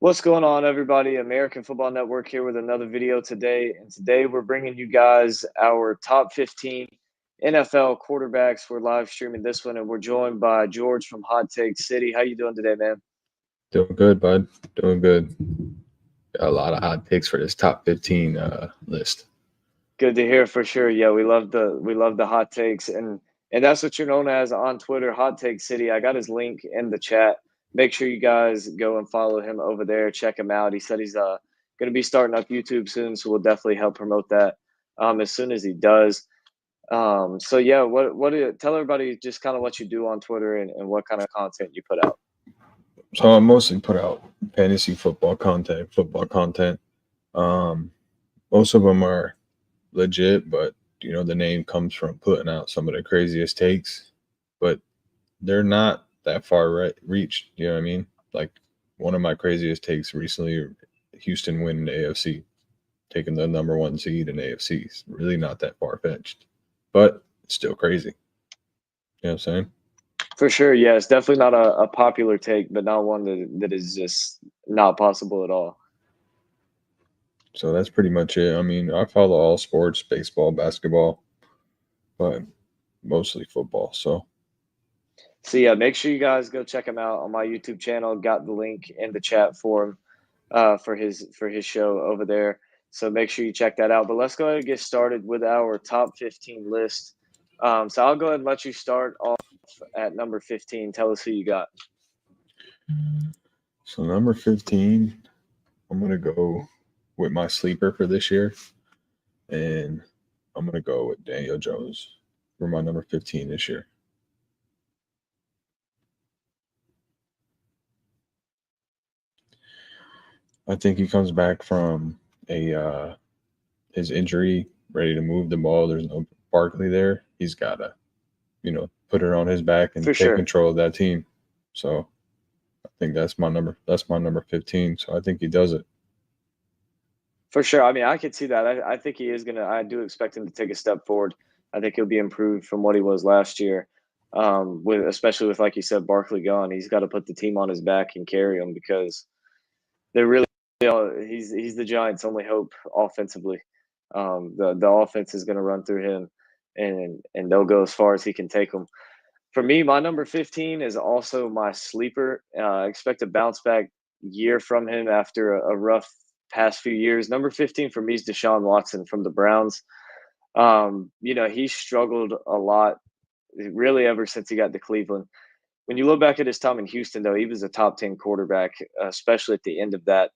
What's going on, everybody? American Football Network here with another video today. And today we're bringing you guys our top 15 NFL quarterbacks. We're live streaming this one, and we're joined by George from Hot Take City. How you doing today, man? Doing good, bud. Doing good. Got a lot of hot takes for this top 15 list. Good to hear for sure. Yeah, we love the hot takes, and that's what you're known as on Twitter, Hot Take City. I got his link in the chat. Make sure you guys go and follow him over there. Check him out. He said he's going to be starting up YouTube soon, so we'll definitely help promote that as soon as he does. So yeah, what do you tell everybody just kind of what you do on Twitter and what kind of content you put out? So I mostly put out fantasy football content. Um, Most of them are legit, but the name comes from putting out some of the craziest takes, but they're not that far reached. You know what I mean? Like one of my craziest takes recently, Houston winning the AFC, taking the number one seed in AFC. It's really not that far fetched, but it's still crazy. You know what I'm saying? For sure, yeah, it's definitely not a popular take, but not one that is just not possible at all. So that's pretty much it. I mean, I follow all sports, baseball, basketball, but mostly football. So So yeah, make sure you guys go check him out on my YouTube channel. Got the link in the chat for him for his show over there. So make sure you check that out. But let's go ahead and get started with our top 15 list. So I'll go ahead and let you start off at number 15. Tell us who you got. so number 15, I'm gonna go with my sleeper for this year, and I'm gonna go with Daniel Jones for my number 15 this year. I think he comes back from a his injury, ready to move the ball. There's no Barkley there. He's gotta, put it on his back and For take sure. control of that team. So I think that's my number. That's my number 15. So I think he does it. For sure. I mean, I could see that. I think he is gonna. I do expect him to take a step forward. I think he'll be improved from what he was last year. With especially with like you said, Barkley gone, he's got to put the team on his back and carry them because they're really. He's the Giants' only hope offensively. The offense is going to run through him, and they'll go as far as he can take them. For me, my number 15 is also my sleeper. I expect a bounce back year from him after a rough past few years. Number 15 for me is Deshaun Watson from the Browns. He struggled a lot, really, ever since he got to Cleveland. When you look back at his time in Houston, though, he was a top 10 quarterback, especially at the end of that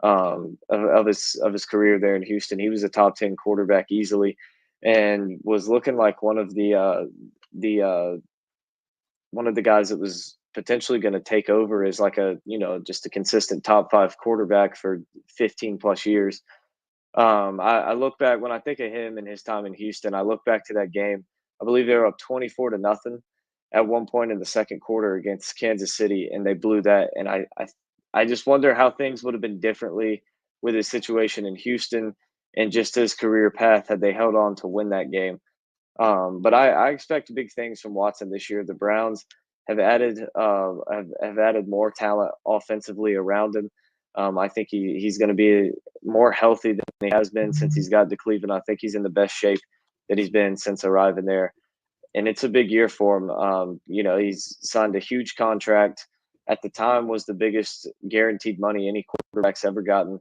of his career there in Houston. He was a top 10 quarterback easily, and was looking like the one of the guys that was potentially going to take over as like just a consistent top five quarterback for 15 plus years. I look back when I think of him and his time in Houston. I look back to that game. I believe they were up 24-0 at one point in the second quarter against Kansas City, and they blew that. And I just wonder how things would have been differently with his situation in Houston and just his career path had they held on to win that game. But I expect big things from Watson this year. The Browns have added more talent offensively around him. I think he's going to be more healthy than he has been since he's got to Cleveland. I think he's in the best shape that he's been since arriving there, and it's a big year for him. He's signed a huge contract. At the time, was the biggest guaranteed money any quarterback's ever gotten,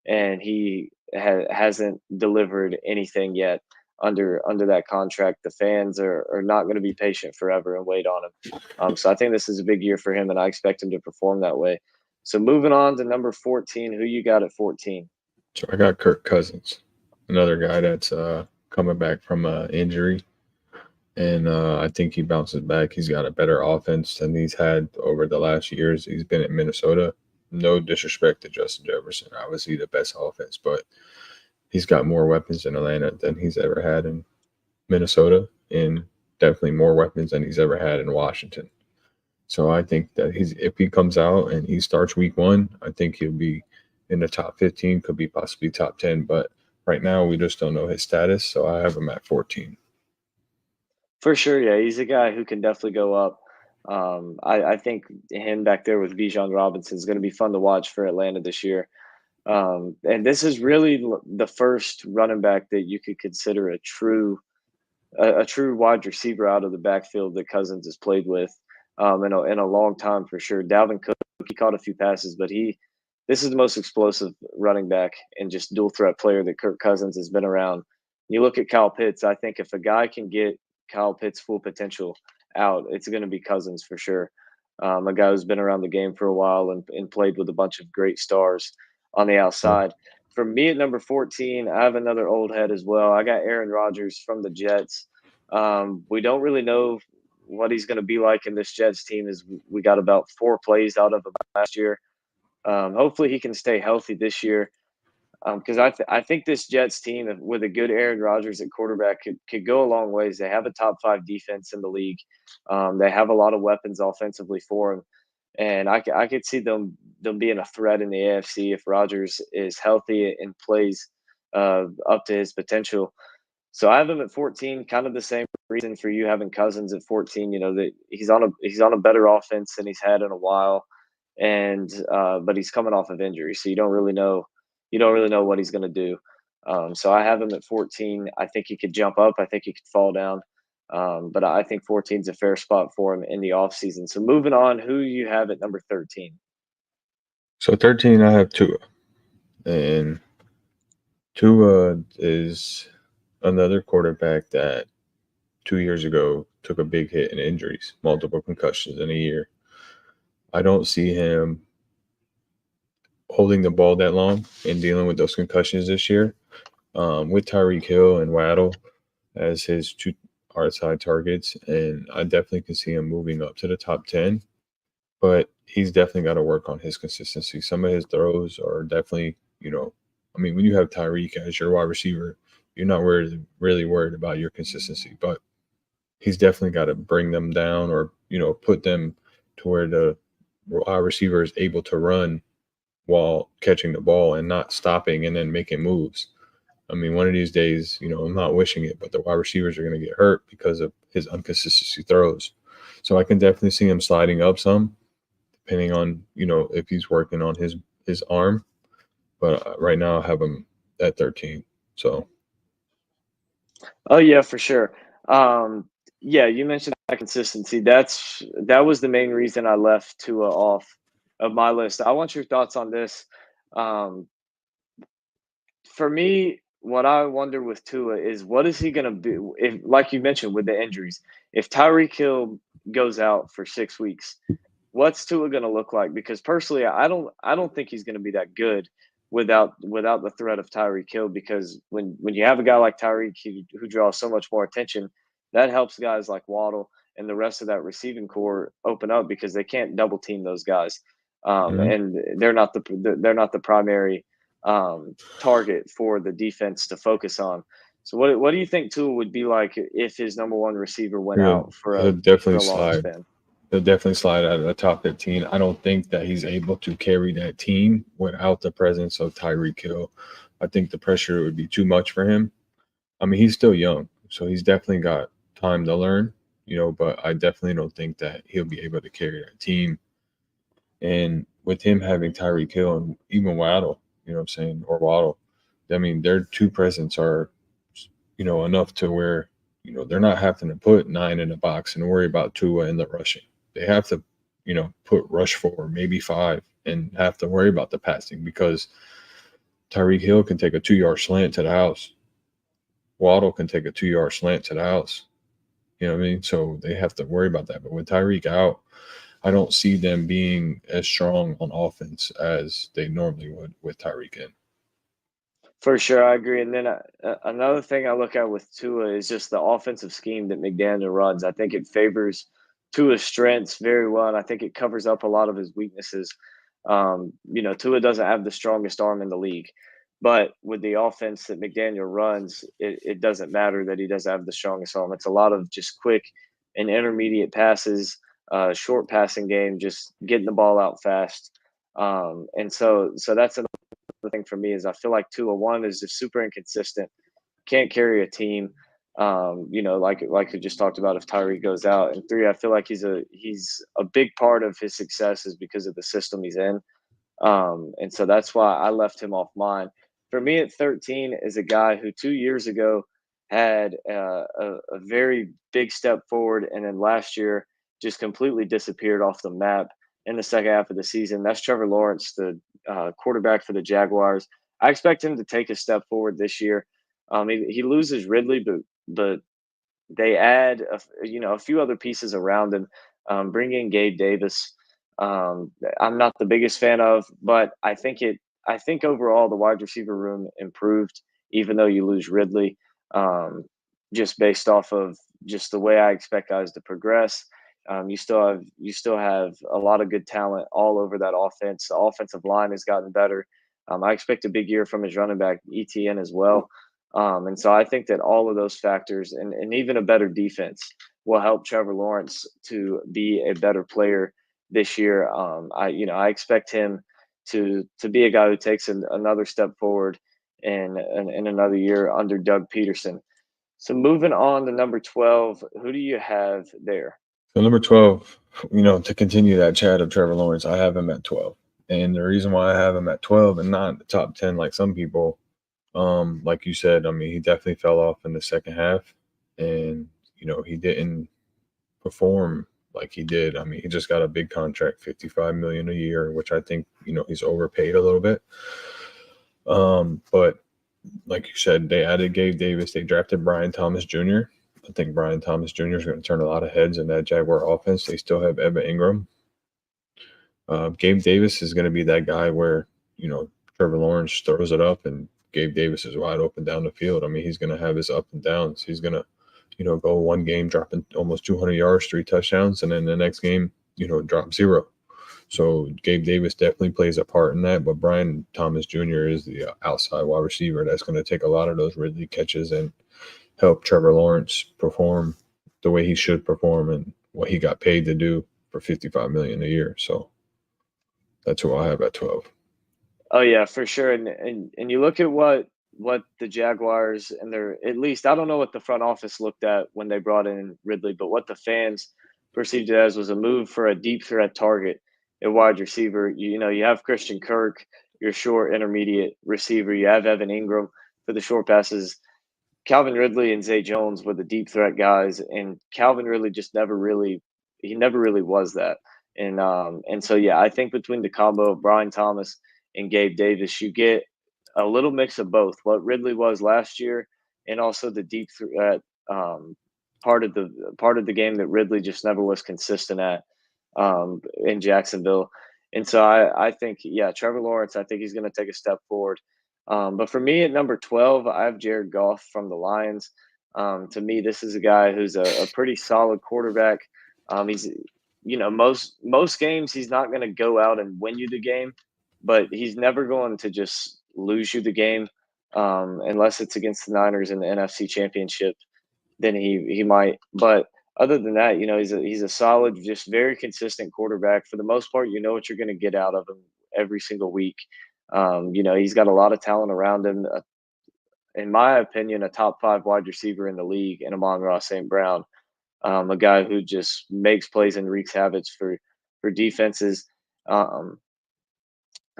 and he hasn't delivered anything yet under that contract. The fans are not going to be patient forever and wait on him. So I think this is a big year for him, and I expect him to perform that way. So moving on to number 14, who you got at 14? So I got Kirk Cousins, another guy that's coming back from injury, and I think he bounces back. He's got a better offense than he's had over the last years. He's been in Minnesota. No disrespect to Justin Jefferson, obviously the best offense, but he's got more weapons in Atlanta than he's ever had in Minnesota, and definitely more weapons than he's ever had in Washington. So I think that if he comes out and he starts week one, I think he'll be in the top 15, could be possibly top 10. But right now, we just don't know his status. So I have him at 14. For sure, yeah, he's a guy who can definitely go up. I think him back there with Bijan Robinson is going to be fun to watch for Atlanta this year. And this is really the first running back that you could consider a true wide receiver out of the backfield that Cousins has played with in a long time for sure. Dalvin Cook, he caught a few passes, but this is the most explosive running back and just dual threat player that Kirk Cousins has been around. You look at Kyle Pitts. I think if a guy can get Kyle Pitts' full potential out, it's going to be Cousins for sure. A guy who's been around the game for a while and played with a bunch of great stars on the Yeah. outside. For me at number 14, I have another old head as well. I got Aaron Rodgers from the Jets. We don't really know what he's going to be like in this Jets team. Is we got about 4 plays out of him last year. Hopefully, he can stay healthy this year because I think this Jets team with a good Aaron Rodgers at quarterback could go a long ways. They have a top 5 defense in the league. They have a lot of weapons offensively for him, and I could see them being a threat in the AFC if Rodgers is healthy and plays up to his potential. So I have him at 14, kind of the same reason for you having Cousins at 14. You know that he's on a better offense than he's had in a while, and but he's coming off of injury, so you don't really know what he's going to do. So I have him at 14. I think he could jump up. I think he could fall down. But I think 14 is a fair spot for him in the offseason. So moving on, who you have at number 13? So 13, I have Tua, and Tua is another quarterback that 2 years ago took a big hit in injuries, multiple concussions in a year. I don't see him holding the ball that long and dealing with those concussions this year. With Tyreek Hill and Waddle as his two outside targets, and I definitely can see him moving up to the top 10. But he's definitely got to work on his consistency. Some of his throws are definitely, I mean, when you have Tyreek as your wide receiver, you're not really worried about your consistency. But he's definitely got to bring them down or, put them to where the wide receiver is able to run while catching the ball and not stopping and then making moves. I mean, one of these days, I'm not wishing it, but the wide receivers are going to get hurt because of his inconsistency throws. So I can definitely see him sliding up some, depending on if he's working on his arm. But right now, I have him at 13. So Oh yeah, for sure. Um, yeah, you mentioned that consistency. That was the main reason I left Tua off of my list. I want your thoughts on this. Um, for me, what I wonder with Tua is what is he going to do if, like you mentioned, with the injuries? If Tyreek Hill goes out for 6 weeks, what's Tua going to look like? Because personally, I don't think he's going to be that good without the threat of Tyreek Hill. Because when you have a guy like Tyreek who draws so much more attention, that helps guys like Waddle and the rest of that receiving core open up because they can't double team those guys, mhm. and they're not the primary target for the defense to focus on. So what do you think Tua would be like if his number one receiver went he'll, out for he'll a definitely long slide. span? He'll definitely slide out of the top 15. I don't think that he's able to carry that team without the presence of Tyreek Hill. I think the pressure would be too much for him. I mean, he's still young, so he's definitely got time to learn, but I definitely don't think that he'll be able to carry that team. And with him having Tyreek Hill and even Waddle, what I'm saying, or Waddle, I mean, their two presence are, enough to where, they're not having to put 9 in the box and worry about Tua and the rushing. They have to, put rush 4, maybe 5, and have to worry about the passing because Tyreek Hill can take a 2-yard slant to the house. Waddle can take a 2-yard slant to the house. You know what I mean? So they have to worry about that. But with Tyreek out, I don't see them being as strong on offense as they normally would with Tyreek in. For sure, I agree. And then another thing I look at with Tua is just the offensive scheme that McDaniel runs. I think it favors Tua's strengths very well, and I think it covers up a lot of his weaknesses. Tua doesn't have the strongest arm in the league, but with the offense that McDaniel runs, it doesn't matter that he doesn't have the strongest arm. It's a lot of just quick and intermediate passes, short passing game, just getting the ball out fast. And so that's the thing for me is I feel like 201 is just super inconsistent, can't carry a team. Like we just talked about, if Tyree goes out, and three, I feel like he's a big part of his success is because of the system he's in. And so that's why I left him off mine. For me at 13 is a guy who 2 years ago had a very big step forward, and then last year just completely disappeared off the map in the second half of the season. That's Trevor Lawrence, the quarterback for the Jaguars. I expect him to take a step forward this year. He loses Ridley, but they add a few other pieces around him. Bring in Gabe Davis. I'm not the biggest fan of, but I think overall the wide receiver room improved, even though you lose Ridley, just based off of just the way I expect guys to progress. You still have a lot of good talent all over that offense. The offensive line has gotten better. I expect a big year from his running back ETN as well. And so I think that all of those factors and even a better defense will help Trevor Lawrence to be a better player this year. I expect him to be a guy who takes another step forward in another year under Doug Peterson. So moving on to number 12, who do you have there? So number 12, to continue that chat of Trevor Lawrence, I have him at 12. And the reason why I have him at 12 and not the top 10 like some people, like you said, I mean, he definitely fell off in the second half, and he didn't perform like he did. I mean, he just got a big contract, 55 million a year, which I think he's overpaid a little bit. But like you said, they added Gabe Davis. They drafted Brian Thomas Jr. I think Brian Thomas Jr. is going to turn a lot of heads in that Jaguar offense. They still have Evan Ingram. Gabe Davis is going to be that guy where Trevor Lawrence throws it up and Gabe Davis is wide open down the field. I mean, he's going to have his up and downs. He's going to, go one game dropping almost 200 yards, 3 touchdowns, and then the next game, drop 0. So Gabe Davis definitely plays a part in that, but Brian Thomas Jr. is the outside wide receiver that's going to take a lot of those Ridley catches and help Trevor Lawrence perform the way he should perform and what he got paid to do for $55 million a year. So that's who I have at 12. Oh yeah, for sure. And you look at what the Jaguars and their, at least I don't know what the front office looked at when they brought in Ridley, but what the fans perceived it as was a move for a deep threat target at wide receiver. You have Christian Kirk, your short intermediate receiver. You have Evan Ingram for the short passes. Calvin Ridley and Zay Jones were the deep threat guys, and Calvin Ridley just never really was that. And so yeah, I think between the combo of Brian Thomas and Gabe Davis, you get a little mix of both. What Ridley was last year, and also the deep threat part of the game that Ridley just never was consistent at in Jacksonville. And so I think, yeah, Trevor Lawrence, I think he's going to take a step forward. But for me at number 12, I have Jared Goff from the Lions. To me, this is a guy who's a pretty solid quarterback. He's, most games he's not going to go out and win you the game, but he's never going to just lose you the game unless it's against the Niners in the NFC Championship. Then he might. But other than that, he's a solid, just very consistent quarterback. For the most part, you know what you're going to get out of him every single week. He's got a lot of talent around him. In my opinion, a top 5 wide receiver in the league, and Amon-Ra St. Brown, a guy who just makes plays and wreaks havoc for defenses.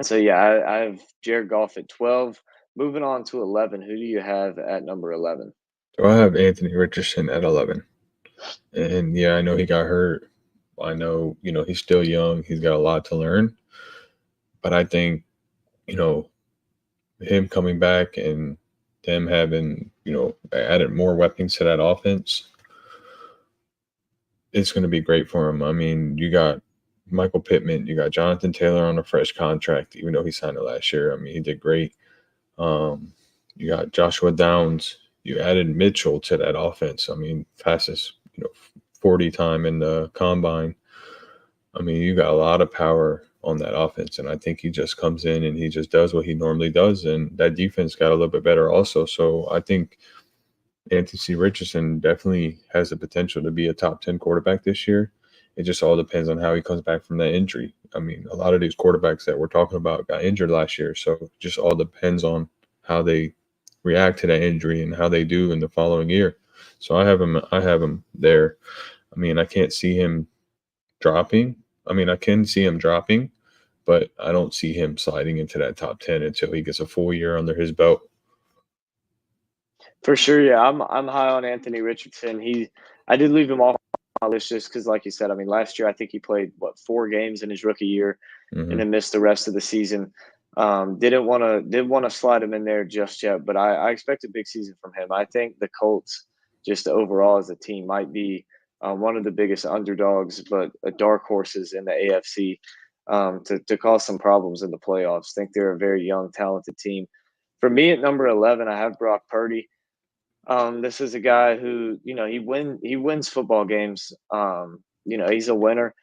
So yeah, I have Jared Goff at 12. Moving on to 11, who do you have at number 11? So I have Anthony Richardson at 11. And yeah, I know he got hurt. I know, he's still young. He's got a lot to learn. But I think, him coming back and them having, added more weapons to that offense, it's going to be great for him. I mean, you got Michael Pittman, you got Jonathan Taylor on a fresh contract, even though he signed it last year. I mean, he did great. You got Joshua Downs. You added Mitchell to that offense. I mean, fastest, 40 time in the combine. I mean, you got a lot of power on that offense, and I think he just comes in and he just does what he normally does, and that defense got a little bit better also. So I think Anthony Richardson definitely has the potential to be a top 10 quarterback this year. It just all depends on how he comes back from that injury. I mean, a lot of these quarterbacks that we're talking about got injured last year, so it just all depends on how they react to that injury and how they do in the following year. So I have him there. I mean, I can't see him dropping. I mean, I can see him dropping, but I don't see him sliding into that top 10 until he gets a full year under his belt. For sure, yeah. I'm high on Anthony Richardson. I did leave him off my list just because, like you said, I mean, last year I think he played 4 games in his rookie year, and Hmm. then missed the rest of the season. Didn't want to slide him in there just yet, but I expect a big season from him. I think the Colts, just overall as a team, might be one of the biggest underdogs, but dark horses in the AFC, to cause some problems in the playoffs. Think they're a very young, talented team. For me, at number 11, I have Brock Purdy. This is a guy who, he wins football games. He's a winner.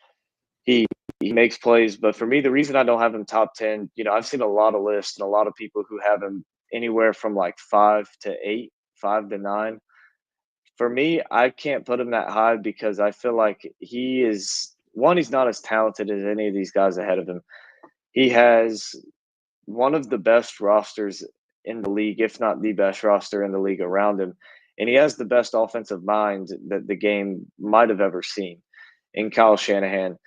He makes plays, but for me, the reason I don't have him top 10, I've seen a lot of lists and a lot of people who have him anywhere from like 5 to 8, 5 to 9. For me, I can't put him that high because I feel like he's not as talented as any of these guys ahead of him. He has one of the best rosters in the league, if not the best roster in the league around him. And he has the best offensive mind that the game might have ever seen in Kyle Shanahan.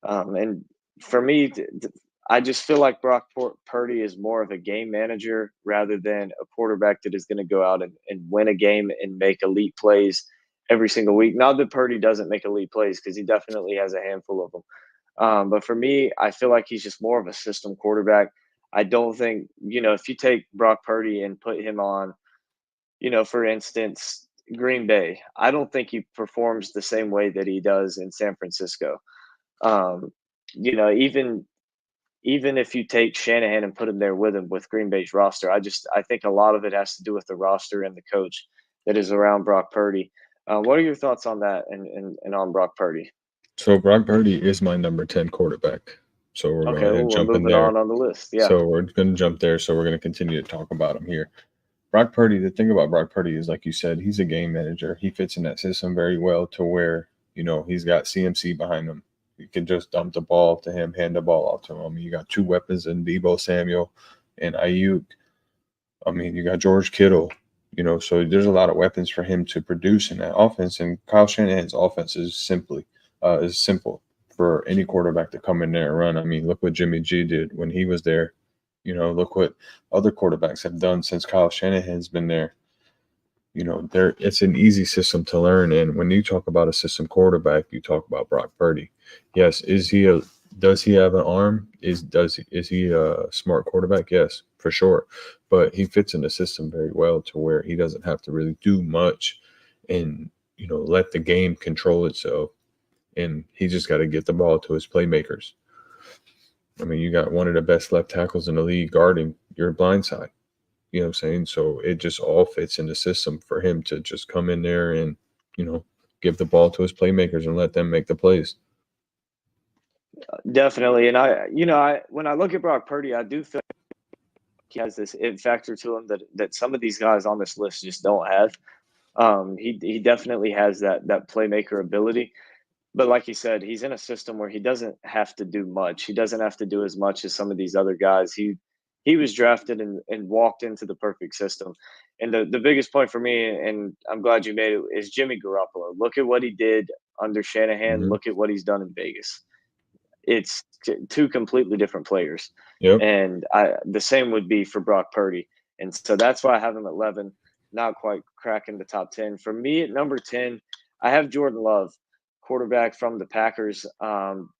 And for me, I just feel like Brock Purdy is more of a game manager rather than a quarterback that is going to go out and win a game and make elite plays every single week. Not that Purdy doesn't make elite plays, because he definitely has a handful of them. But for me, I feel like he's just more of a system quarterback. I don't think, if you take Brock Purdy and put him on, for instance, Green Bay, I don't think he performs the same way that he does in San Francisco. Um, even if you take Shanahan and put him there with him with Green Bay's roster, I think a lot of it has to do with the roster and the coach that is around Brock Purdy. What are your thoughts on that and on Brock Purdy? So Brock Purdy is my number 10 quarterback. So we're going Okay, to well, we're jump in moving there. on the list. Yeah. So we're going to jump there. So we're going to continue to talk about him here. Brock Purdy, the thing about Brock Purdy is, like you said, he's a game manager. He fits in that system very well to where, he's got CMC behind him. You can just dump the ball to him, hand the ball off to him. I mean, you got two weapons in Deebo Samuel and Ayuk. I mean, you got George Kittle, so there's a lot of weapons for him to produce in that offense. And Kyle Shanahan's offense is simple for any quarterback to come in there and run. I mean, look what Jimmy G did when he was there. Look what other quarterbacks have done since Kyle Shanahan's been there. It's an easy system to learn. And when you talk about a system quarterback, you talk about Brock Purdy. Yes, does he have an arm? Is he a smart quarterback? Yes, for sure. But he fits in the system very well to where he doesn't have to really do much and let the game control itself. And he just got to get the ball to his playmakers. I mean, you got one of the best left tackles in the league guarding your blind side. You know what I'm saying? So it just all fits in the system for him to just come in there and, give the ball to his playmakers and let them make the plays. Definitely. And when I look at Brock Purdy, I do feel like he has this it factor to him that some of these guys on this list just don't have. He definitely has that playmaker ability. But like you said, he's in a system where he doesn't have to do much. He doesn't have to do as much as some of these other guys. He was drafted and walked into the perfect system. And the biggest point for me, and I'm glad you made it, is Jimmy Garoppolo. Look at what he did under Shanahan. Hmm. Look at what he's done in Vegas. It's two completely different players. Yep. And the same would be for Brock Purdy. And so that's why I have him at 11, not quite cracking the top 10. For me at number 10, I have Jordan Love, quarterback from the Packers.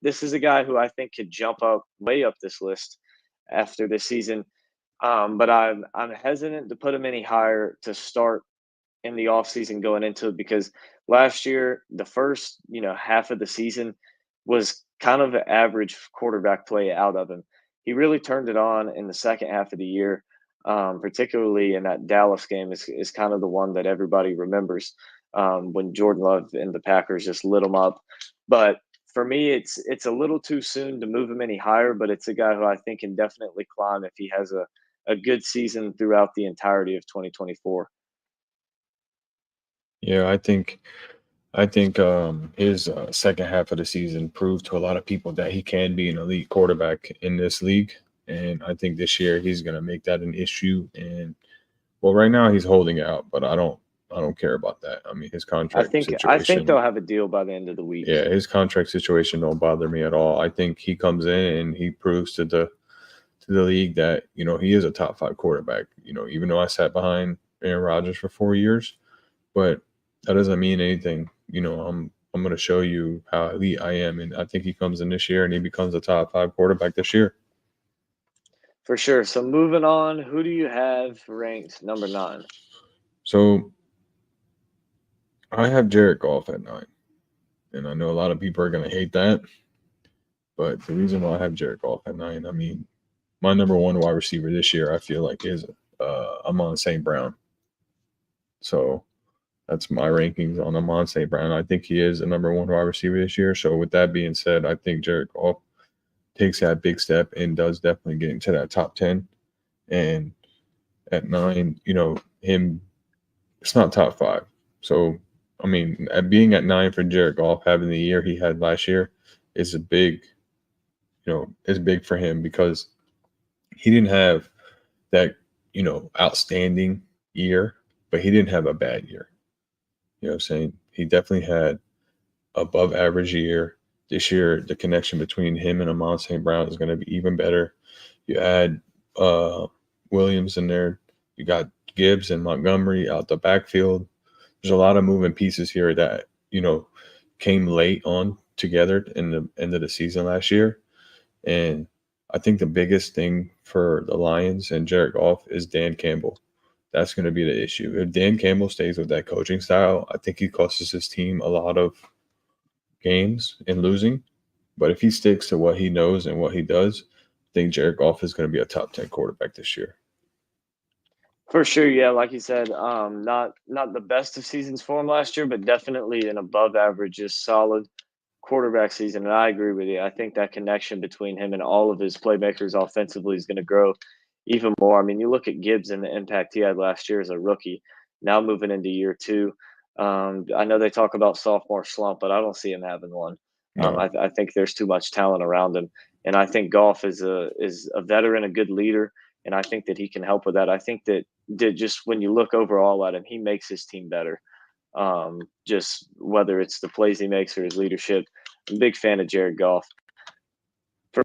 This is a guy who I think could jump up way up this list after this season. But I'm hesitant to put him any higher to start in the offseason going into it, because last year, the first, half of the season was kind of an average quarterback play out of him. He really turned it on in the second half of the year, particularly in that Dallas game is kind of the one that everybody remembers, when Jordan Love and the Packers just lit him up. But for me, it's a little too soon to move him any higher, but it's a guy who I think can definitely climb if he has a good season throughout the entirety of 2024. Yeah, I think his second half of the season proved to a lot of people that he can be an elite quarterback in this league. And I think this year he's going to make that an issue. And well, right now he's holding out, but I don't care about that. I mean, his I contract think I think situation. they'll have a deal by the end of the week. Yeah, his contract situation don't bother me at all. I think he comes in and he proves to the league that he is a top 5 quarterback. Even though I sat behind Aaron Rodgers for 4 years, but that doesn't mean anything. I'm going to show you how elite I am, and I think he comes in this year and he becomes a top 5 quarterback this year. For sure. So moving on, who do you have ranked number 9? So I have Jared Goff at 9, and I know a lot of people are going to hate that, but the reason why I have Jared Goff at 9, I mean, my number 1 wide receiver this year, I feel like is Amon St. Brown. So that's my rankings on Amon St. Brown. I think he is the number 1 wide receiver this year. So with that being said, I think Jared Goff takes that big step and does definitely get into that top 10. And at 9, him, it's not top 5. So, I mean, being at 9 for Jared Goff, having the year he had last year is a big, is big for him because he didn't have that, outstanding year, but he didn't have a bad year. You know what I'm saying? He definitely had above average year. This year, the connection between him and Amon St. Brown is going to be even better. You add Williams in there. You got Gibbs and Montgomery out the backfield. There's a lot of moving pieces here that, came late on together in the end of the season last year. And I think the biggest thing for the Lions and Jared Goff is Dan Campbell. That's going to be the issue. If Dan Campbell stays with that coaching style, I think he costs his team a lot of games in losing. But if he sticks to what he knows and what he does, I think Jared Goff is going to be a top 10 quarterback this year. For sure, yeah, like you said, not the best of seasons for him last year, but definitely an above average, just solid quarterback season. And I agree with you. I think that connection between him and all of his playmakers offensively is going to grow even more. I mean, you look at Gibbs and the impact he had last year as a rookie, now moving into year 2. I know they talk about sophomore slump, but I don't see him having one. No. I think there's too much talent around him, and I think Goff is a veteran, a good leader, and I think that he can help with that. I think that just when you look overall at him, he makes his team better. Just whether it's the plays he makes or his leadership. I'm a big fan of Jared Goff. For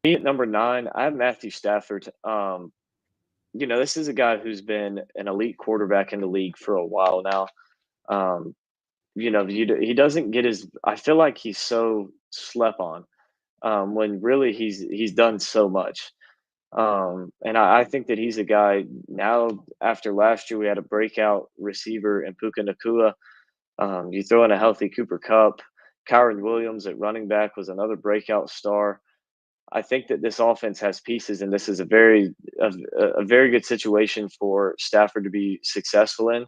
me at number 9, I have Matthew Stafford. This is a guy who's been an elite quarterback in the league for a while now. He doesn't get his. I feel like he's so slept on when really he's done so much. And I think that he's a guy now. After last year, we had a breakout receiver in Puka Nacua. You throw in a healthy Cooper Kupp, Kyron Williams at running back was another breakout star. I think that this offense has pieces, and this is a very good situation for Stafford to be successful in.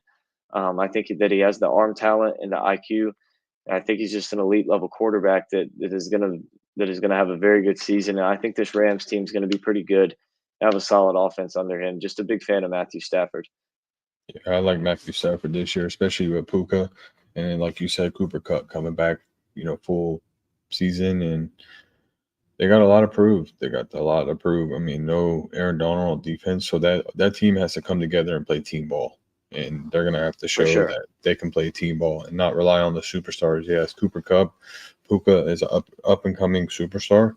I think that he has the arm talent and the IQ. And I think he's just an elite level quarterback that is going to have a very good season. And I think this Rams team is going to be pretty good. Have a solid offense under him. Just a big fan of Matthew Stafford. Yeah, I like Matthew Stafford this year, especially with Puka. And then, like you said, Cooper Kupp coming back, full season. And they got a lot to prove. I mean, no Aaron Donald on defense. So that team has to come together and play team ball. And they're going to have to show that they can play team ball and not rely on the superstars. Yes, Cooper Kupp. Puka is an up-and-coming superstar.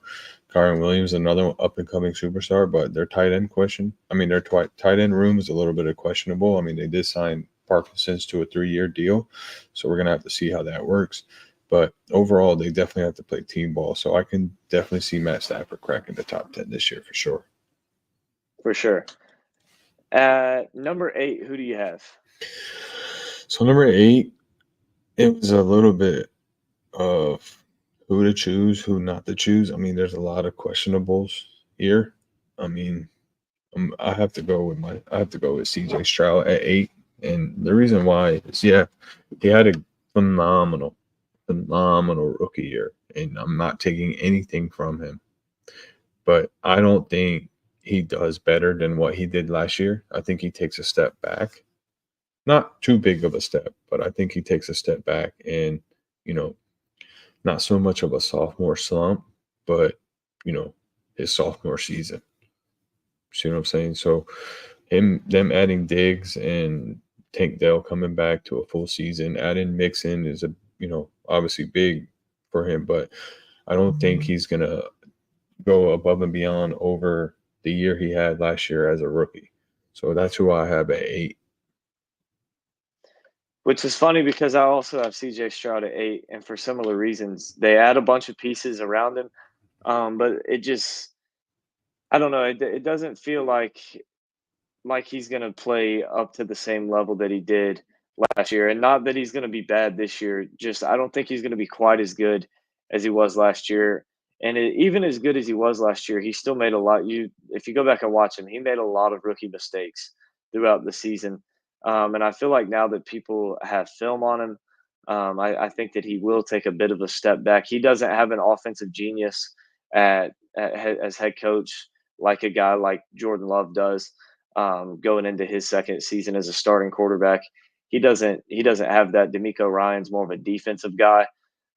Kyron Williams, another up-and-coming superstar, but their tight end their tight end room is a little bit questionable. I mean, they did sign Parkinson's to a 3-year deal, so we're going to have to see how that works. But overall, they definitely have to play team ball. So I can definitely see Matt Stafford cracking the top 10 this year for sure. For sure. At number 8, who do you have? So number 8, it was a little bit of who to choose, who not to choose. I mean, there's a lot of questionables here. I mean, I have to go with CJ Stroud at 8. And the reason why is, he had a phenomenal rookie year. And I'm not taking anything from him. But I don't think he does better than what he did last year. I think he takes a step back. Not too big of a step, but I think he takes a step back and, not so much of a sophomore slump, but, his sophomore season. See what I'm saying? So them adding Diggs and Tank Dell coming back to a full season. Adding Mixon is obviously big for him, but I don't think he's gonna go above and beyond over the year he had last year as a rookie. So that's who I have at 8. Which is funny because I also have CJ Stroud at 8, and for similar reasons. They add a bunch of pieces around him, but it just, I don't know. It doesn't feel like he's going to play up to the same level that he did last year. And not that he's going to be bad this year. Just I don't think he's going to be quite as good as he was last year. And even as good as he was last year, he still made a lot. If you go back and watch him, he made a lot of rookie mistakes throughout the season. And I feel like now that people have film on him, I think that he will take a bit of a step back. He doesn't have an offensive genius as head coach like a guy like Jordan Love does, going into his second season as a starting quarterback. He doesn't have that. D'Amico Ryan's more of a defensive guy.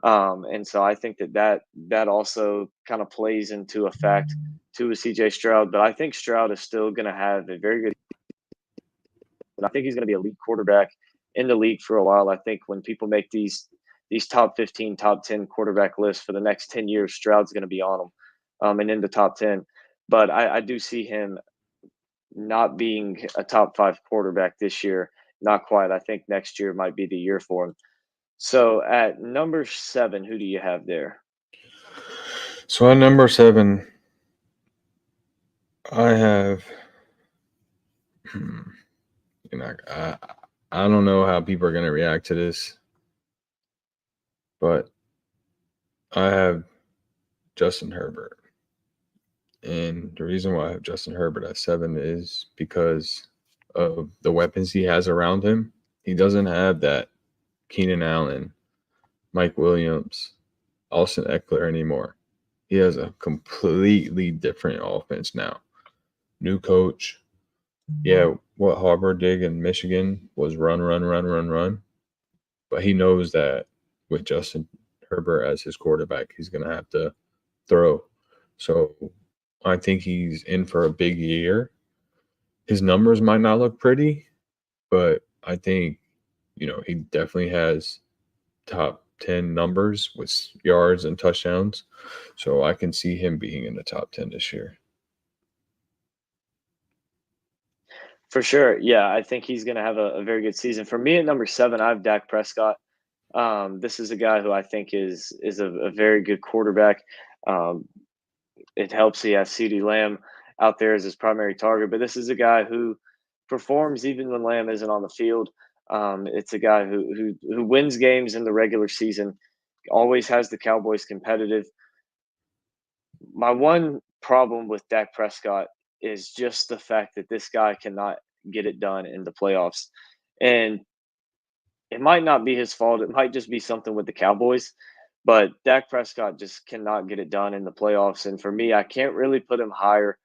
And so I think that also kind of plays into effect to a CJ Stroud. But I think Stroud is still going to have a very good, and I think he's going to be a lead quarterback in the league for a while. I think when people make these top 15, top 10 quarterback lists for the next 10 years, Stroud's going to be on them, and in the top 10. But I do see him not being a top 5 quarterback this year. Not quite. I think next year might be the year for him. So at number 7, who do you have there? So at number 7, I have, I don't know how people are going to react to this, but I have Justin Herbert. And the reason why I have Justin Herbert at 7 is because of the weapons he has around him. He doesn't have that Keenan Allen, Mike Williams, Austin Eckler anymore. He has a completely different offense now. New coach. Yeah, what Harvard did in Michigan was run. But he knows that with Justin Herbert as his quarterback, he's going to have to throw. So I think he's in for a big year. His numbers might not look pretty, but I think, he definitely has top 10 numbers with yards and touchdowns. So I can see him being in the top 10 this year. For sure. Yeah, I think he's going to have a very good season. For me at number 7, I have Dak Prescott. This is a guy who I think is a very good quarterback. It helps he has CeeDee Lamb out there as his primary target, but this is a guy who performs even when Lamb isn't on the field. It's a guy who wins games in the regular season, always has the Cowboys competitive. My one problem with Dak Prescott is just the fact that this guy cannot get it done in the playoffs. And it might not be his fault. It might just be something with the Cowboys. But Dak Prescott just cannot get it done in the playoffs. And for me, I can't really put him higher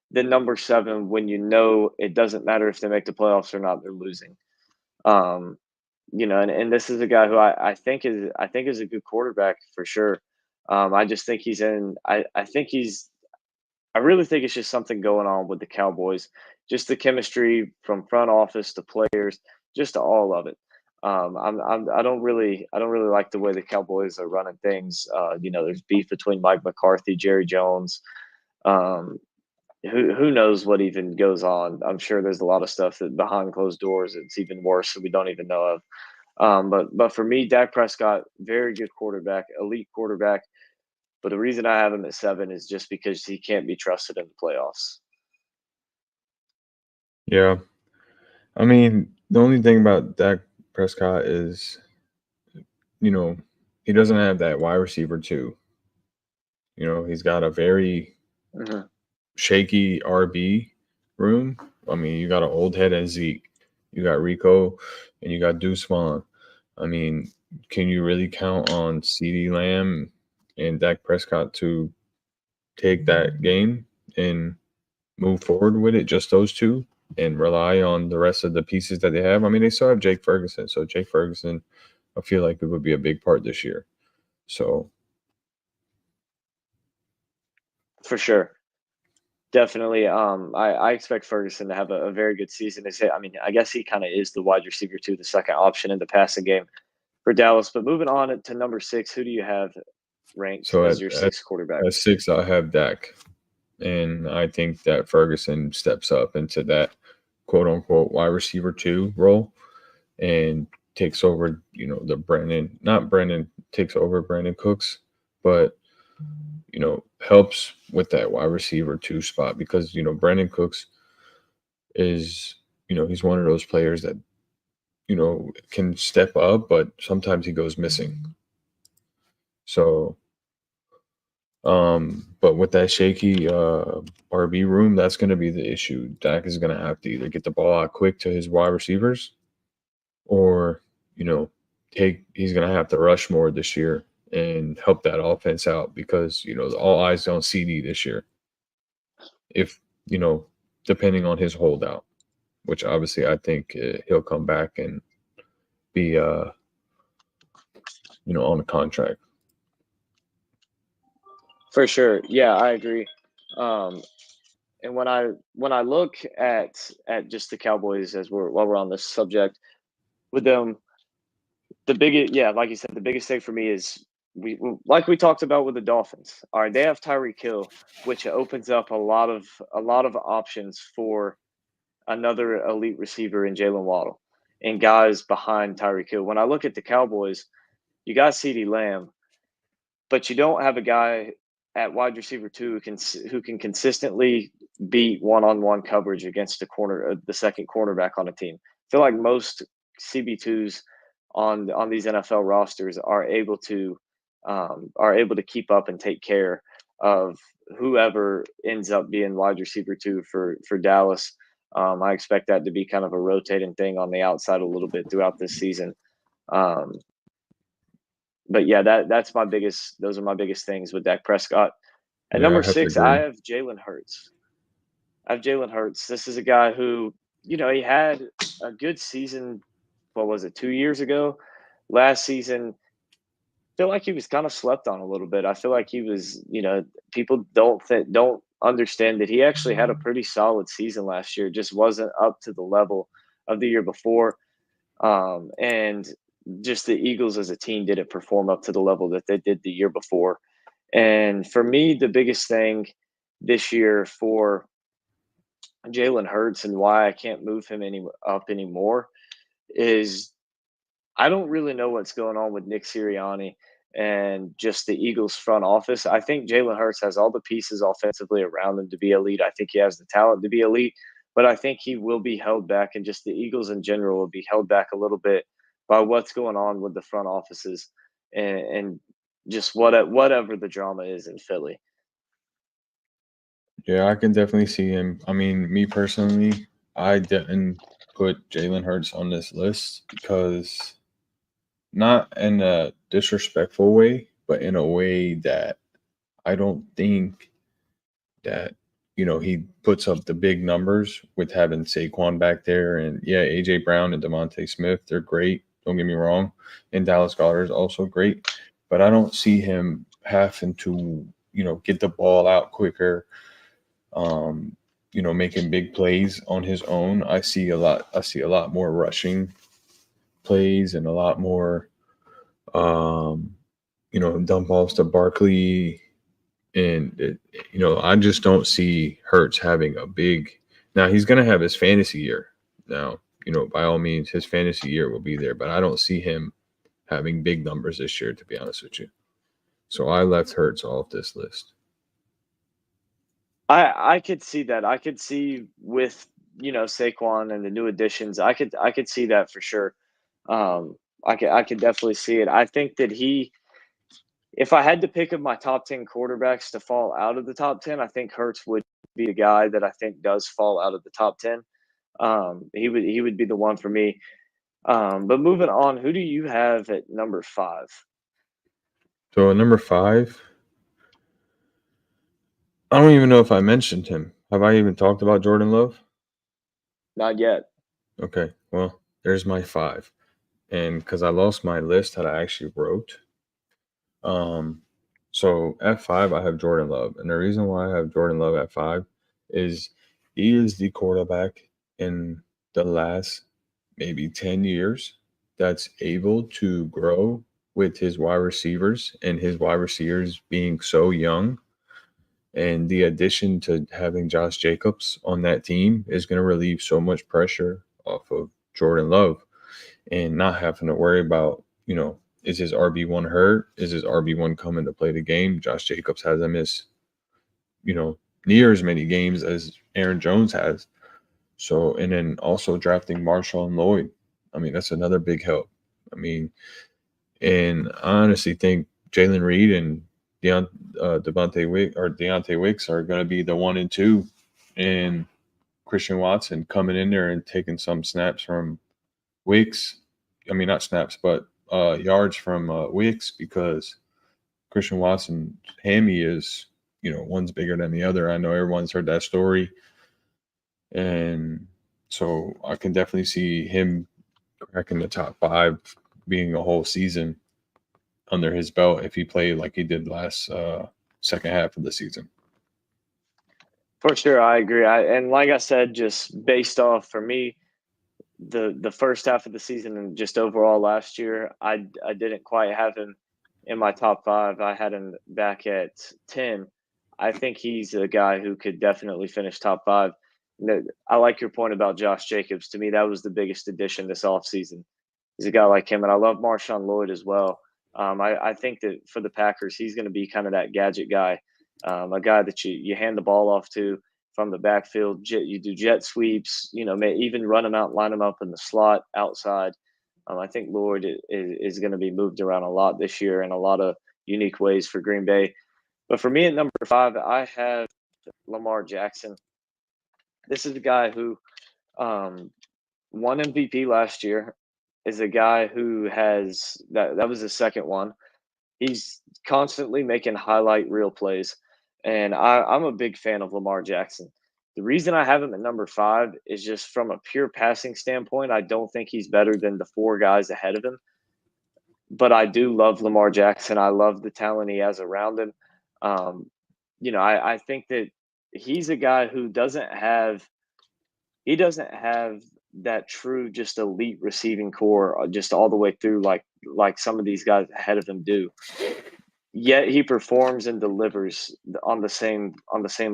than number 7 when it doesn't matter if they make the playoffs or not, they're losing. And this is a guy who I think is a good quarterback for sure. I just think he's in. I really think it's just something going on with the Cowboys, just the chemistry from front office to players, just to all of it. I don't really like the way the Cowboys are running things. There's beef between Mike McCarthy, Jerry Jones. Who knows what even goes on? I'm sure there's a lot of stuff that behind closed doors it's even worse that we don't even know of. But for me, Dak Prescott, very good quarterback, elite quarterback. But the reason I have him at 7 is just because he can't be trusted in the playoffs. Yeah. I mean, the only thing about Dak Prescott is, he doesn't have that wide receiver too. He's got a very shaky RB room. I mean, you got an old head and Zeke. You got Rico, and you got Deuce Vaughn. I mean, can you really count on CeeDee Lamb and Dak Prescott to take that game and move forward with it, just those two, and rely on the rest of the pieces that they have? I mean, they still have Jake Ferguson. So Jake Ferguson, I feel like it would be a big part this year. So. For sure. Definitely. I expect Ferguson to have a very good season. I mean, I guess he kind of is the wide receiver too, the second option in the passing game for Dallas. But moving on to number 6, who do you have ranked So as your sixth quarterback? at 6, I have Dak. And I think that Ferguson steps up into that quote unquote wide receiver 2 role and takes over, the not Brandon takes over Brandon Cooks, but, helps with that wide receiver 2 spot because, Brandon Cooks is, he's one of those players that, can step up, but sometimes he goes missing. So, but with that shaky RB room, that's going to be the issue. Dak is going to have to either get the ball out quick to his wide receivers, or he's going to have to rush more this year and help that offense out because all eyes on CD this year. If depending on his holdout, which obviously I think he'll come back and be on a contract. For sure. Yeah, I agree. Um, and when I look at just the Cowboys as while we're on this subject with them, the biggest yeah, like you said, the biggest thing for me is like we talked about with the Dolphins. All right, they have Tyreek Hill, which opens up a lot of options for another elite receiver in Jalen Waddle and guys behind Tyreek Hill. When I look at the Cowboys, you got CeeDee Lamb, but you don't have a guy at wide receiver 2 who can consistently beat one-on-one coverage against the second cornerback on a team. I feel like most CB2s on these NFL rosters are able to keep up and take care of whoever ends up being wide receiver 2 for Dallas. I expect that to be kind of a rotating thing on the outside a little bit throughout this season. Um, but yeah, those are my biggest things with Dak Prescott. At Yeah, I number have to 6, I agree. have Jalen Hurts. I have Jalen Hurts. This is a guy who, he had a good season. What was it, 2 years ago? Last season, I feel like he was kind of slept on a little bit. I feel like he was, people don't understand that he actually had a pretty solid season last year. Just wasn't up to the level of the year before. And just the Eagles as a team didn't perform up to the level that they did the year before. And for me, the biggest thing this year for Jalen Hurts and why I can't move him up anymore is I don't really know what's going on with Nick Sirianni and just the Eagles front office. I think Jalen Hurts has all the pieces offensively around him to be elite. I think he has the talent to be elite, but I think he will be held back, and just the Eagles in general will be held back a little bit by what's going on with the front offices and just whatever the drama is in Philly. Yeah, I can definitely see him. I mean, me personally, I didn't put Jalen Hurts on this list because not in a disrespectful way, but in a way that I don't think that he puts up the big numbers with having Saquon back there, and yeah, AJ Brown and Devontae Smith, they're great. Don't get me wrong, and Dallas Goedert is also great, but I don't see him having to get the ball out quicker. Um, making big plays on his own. I see a lot more rushing plays and a lot more dump balls to Barkley. And, I just don't see Hurts having a big. Now, he's going to have his fantasy year. Now, by all means, his fantasy year will be there, but I don't see him having big numbers this year, to be honest with you. So I left Hurts off this list. I could see that. I could see with Saquon and the new additions. I could see that for sure. I could definitely see it. I think that if I had to pick of my top 10 quarterbacks to fall out of the top 10, I think Hurts would be a guy that I think does fall out of the top 10. He would be the one for me. But moving on, who do you have at number 5? So at number 5, I don't even know if I mentioned him. Have I even talked about Jordan Love? Not yet. Okay, well, there's my 5. And because I lost my list that I actually wrote. So at 5, I have Jordan Love. And the reason why I have Jordan Love at 5 is he is the quarterback in the last maybe 10 years that's able to grow with his wide receivers and his wide receivers being so young. And the addition to having Josh Jacobs on that team is going to relieve so much pressure off of Jordan Love and not having to worry about, is his RB1 hurt? Is his RB1 coming to play the game? Josh Jacobs hasn't missed, near as many games as Aaron Jones has. So, and then also drafting Marshall and Lloyd. I mean, that's another big help. I mean, and I honestly think Jalen Reed and Deontay Wicks are going to be the 1 and 2, and Christian Watson coming in there and taking some snaps from Wicks. I mean, not snaps, but yards from Wicks, because Christian Watson's hammy is, one's bigger than the other. I know everyone's heard that story. And so I can definitely see him cracking the top 5, being a whole season under his belt if he played like he did last second half of the season. For sure, I agree. And like I said, just based off, for me, the first half of the season and just overall last year, I didn't quite have him in my top 5. I had him back at 10. I think he's a guy who could definitely finish top 5. I like your point about Josh Jacobs. To me, that was the biggest addition this offseason. He's a guy like him, and I love Marshawn Lloyd as well. I think that for the Packers, he's going to be kind of that gadget guy, a guy that you hand the ball off to from the backfield. You do jet sweeps, even run him out, line him up in the slot outside. I think Lloyd is going to be moved around a lot this year in a lot of unique ways for Green Bay. But for me at number 5, I have Lamar Jackson. This is a guy who won MVP last year, is a guy who has that was his second one. He's constantly making highlight reel plays, and I'm a big fan of Lamar Jackson. The reason I have him at number 5 is just from a pure passing standpoint. I don't think he's better than the 4 guys ahead of him, but I do love Lamar Jackson. I love the talent he has around him. I think that he's a guy who doesn't have that true just elite receiving core just all the way through like some of these guys ahead of him do. Yet he performs and delivers on the same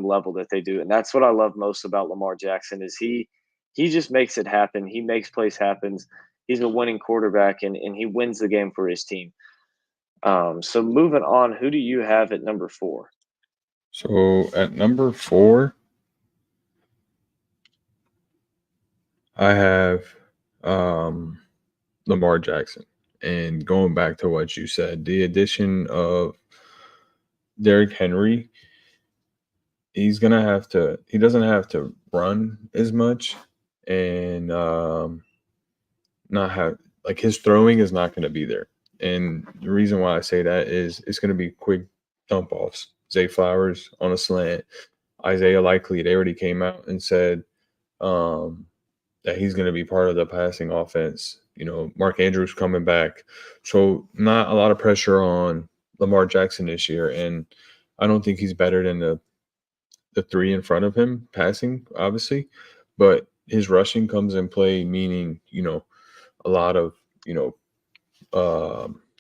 level that they do. And that's what I love most about Lamar Jackson is he just makes it happen. He makes plays happen. He's a winning quarterback and he wins the game for his team. So moving on, who do you have at number 4? So at number 4, I have Lamar Jackson. And going back to what you said, the addition of Derrick Henry, he doesn't have to run as much and not have, like, his throwing is not going to be there. And the reason why I say that is it's going to be quick dump offs. Zay Flowers on a slant, Isaiah Likely, they already came out and said that he's going to be part of the passing offense. Mark Andrews coming back. So not a lot of pressure on Lamar Jackson this year. And I don't think he's better than the 3 in front of him passing, obviously. But his rushing comes in play, meaning, a lot of,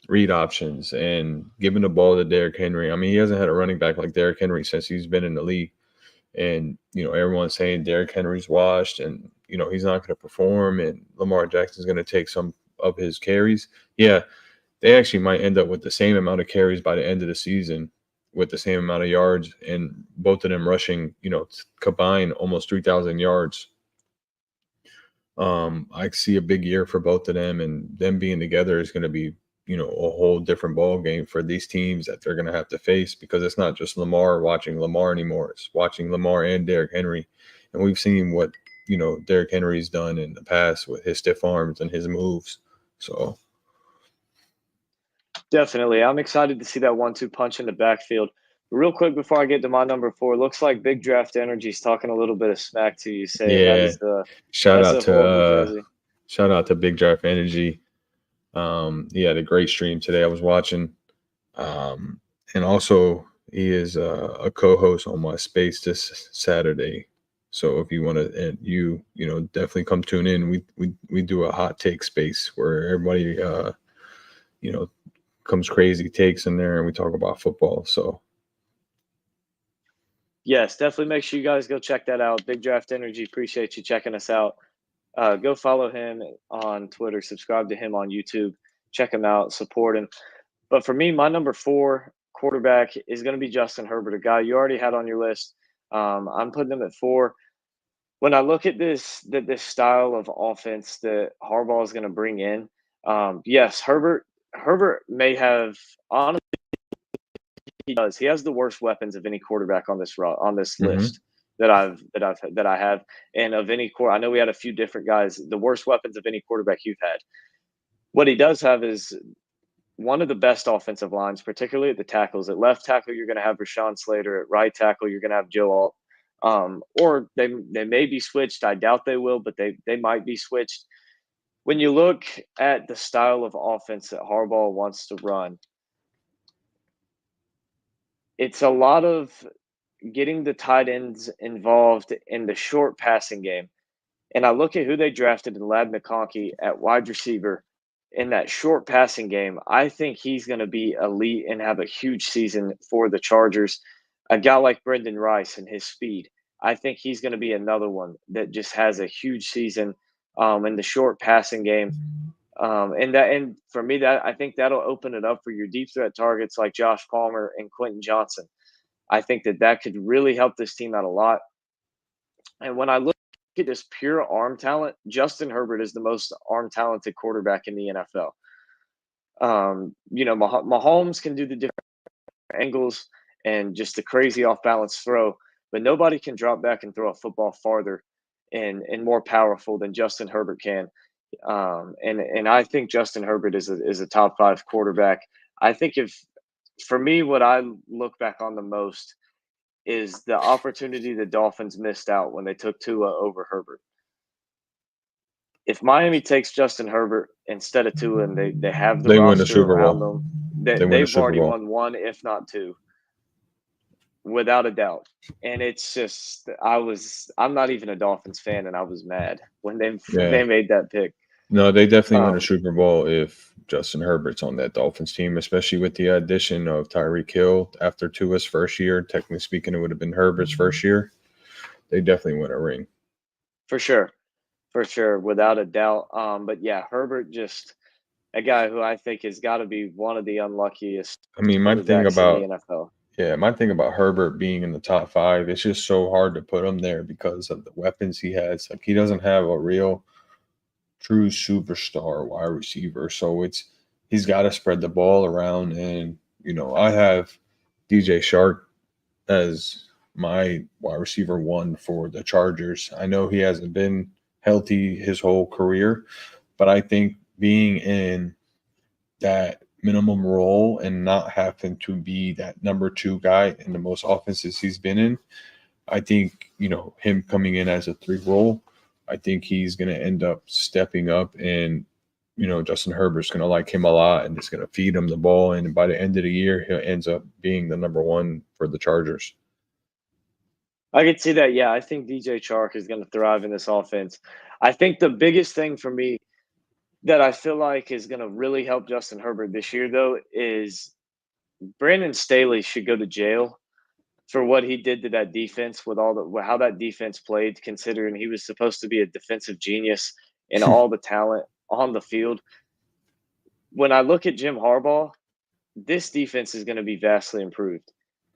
read options and giving the ball to Derrick Henry. I mean, he hasn't had a running back like Derrick Henry since he's been in the league. And, everyone's saying Derrick Henry's washed and, he's not going to perform and Lamar Jackson's going to take some of his carries. Yeah, they actually might end up with the same amount of carries by the end of the season with the same amount of yards, and both of them rushing, combined almost 3,000 yards. I see a big year for both of them, and them being together is going to be, a whole different ball game for these teams that they're going to have to face, because it's not just Lamar watching Lamar anymore. It's watching Lamar and Derrick Henry. And we've seen what, Derrick Henry's done in the past with his stiff arms and his moves. So definitely. I'm excited to see that 1-2 punch in the backfield. Real quick before I get to my number 4, looks like Big Draft Energy's talking a little bit of smack to you, saying that is shout out to Big Draft Energy. He had a great stream today. I was watching, and also He is a co-host on my space this Saturday. So if you want to, and you know, definitely come tune in. We do a hot take space where everybody you know, comes crazy takes in there, and we talk about football. So Yes, definitely make sure you guys go check that out. Big Draft Energy. Appreciate you checking us out. Go follow him on Twitter. Subscribe to him on YouTube. Check him out. Support him. But for me, my number 4 quarterback is going to be Justin Herbert, a guy you already had on your list. I'm putting him at 4. When I look at this style of offense that Harbaugh is going to bring in, yes, Herbert may have honestly he does. He has the worst weapons of any quarterback on this mhm. list that I have, and of any core. I know we had a few different guys. The worst weapons of any quarterback you've had. What he does have is one of the best offensive lines, particularly at the tackles. At left tackle, you're going to have Rashawn Slater. At right tackle, you're going to have Joe Alt. Or they may be switched. I doubt they will, but they might be switched. When you look at the style of offense that Harbaugh wants to run, it's a lot of getting the tight ends involved in the short passing game. And I look at who they drafted in Lad McConkey at wide receiver in that short passing game. I think he's going to be elite and have a huge season for the Chargers. A guy like Brendan Rice and his speed. I think he's going to be another one that just has a huge season in the short passing game. And for me, that I think that'll open it up for your deep threat targets like Josh Palmer and Quentin Johnson. I think that could really help this team out a lot. And when I look at just pure arm talent, Justin Herbert is the most arm talented quarterback in the NFL. Mahomes can do the different angles and just the crazy off balance throw, but nobody can drop back and throw a football farther and more powerful than Justin Herbert can. And I think Justin Herbert is a top 5 quarterback. I think if for me, what I look back on the most is the opportunity the Dolphins missed out when they took Tua over Herbert. If Miami takes Justin Herbert instead of Tua and they have the They win the roster Super around Bowl. them, They win the they've Super already Bowl. won 1, if not 2, without a doubt. And it's just I'm not even a Dolphins fan, and I was mad when they Yeah. made that pick. No, they definitely win a Um, Super Bowl if Justin Herbert's on that Dolphins team, especially with the addition of Tyreek Hill after Tua's first year. Technically speaking, it would have been Herbert's first year. They definitely win a ring. for sure, without a doubt. But yeah, Herbert just a guy who I think has got to be one of the unluckiest I mean, quarterbacks in the NFL. my thing about Herbert being in the top 5, it's just so hard to put him there because of the weapons he has. Like he doesn't have a real true superstar wide receiver. So he's got to spread the ball around. And I have DJ Shark as my wide receiver 1 for the Chargers. I know he hasn't been healthy his whole career, but I think being in that minimum role and not having to be that number 2 guy in the most offenses he's been in, I think, him coming in as a 3 role, I think he's going to end up stepping up, and, Justin Herbert's going to like him a lot and it's going to feed him the ball. And by the end of the year, he ends up being the number 1 for the Chargers. I could see that. Yeah, I think DJ Chark is going to thrive in this offense. I think the biggest thing for me that I feel like is going to really help Justin Herbert this year, though, is Brandon Staley should go to jail for what he did to that defense with how that defense played, considering he was supposed to be a defensive genius and all the talent on the field. When I look at Jim Harbaugh, this defense is going to be vastly improved.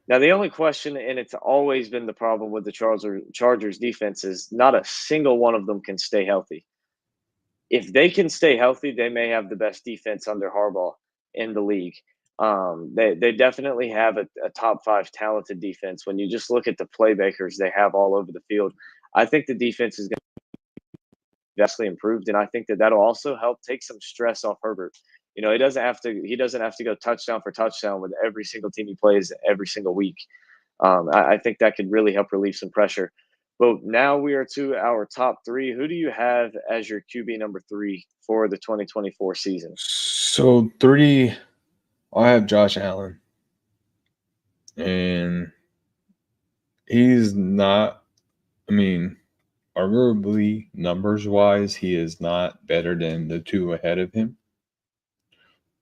Now, the only question, and it's always been the problem with the Chargers defense, is not a single one of them can stay healthy. If they can stay healthy, they may have the best defense under Harbaugh in the league. They definitely have a top 5 talented defense. When you just look at the playmakers they have all over the field, I think the defense is going to be vastly improved, and I think that'll also help take some stress off Herbert. He doesn't have to go touchdown for touchdown with every single team he plays every single week. I think that could really help relieve some pressure. But now we are to our top 3. Who do you have as your QB number 3 for the 2024 season? So 3, I have Josh Allen. And he's not, I mean, arguably numbers wise, he is not better than the two ahead of him.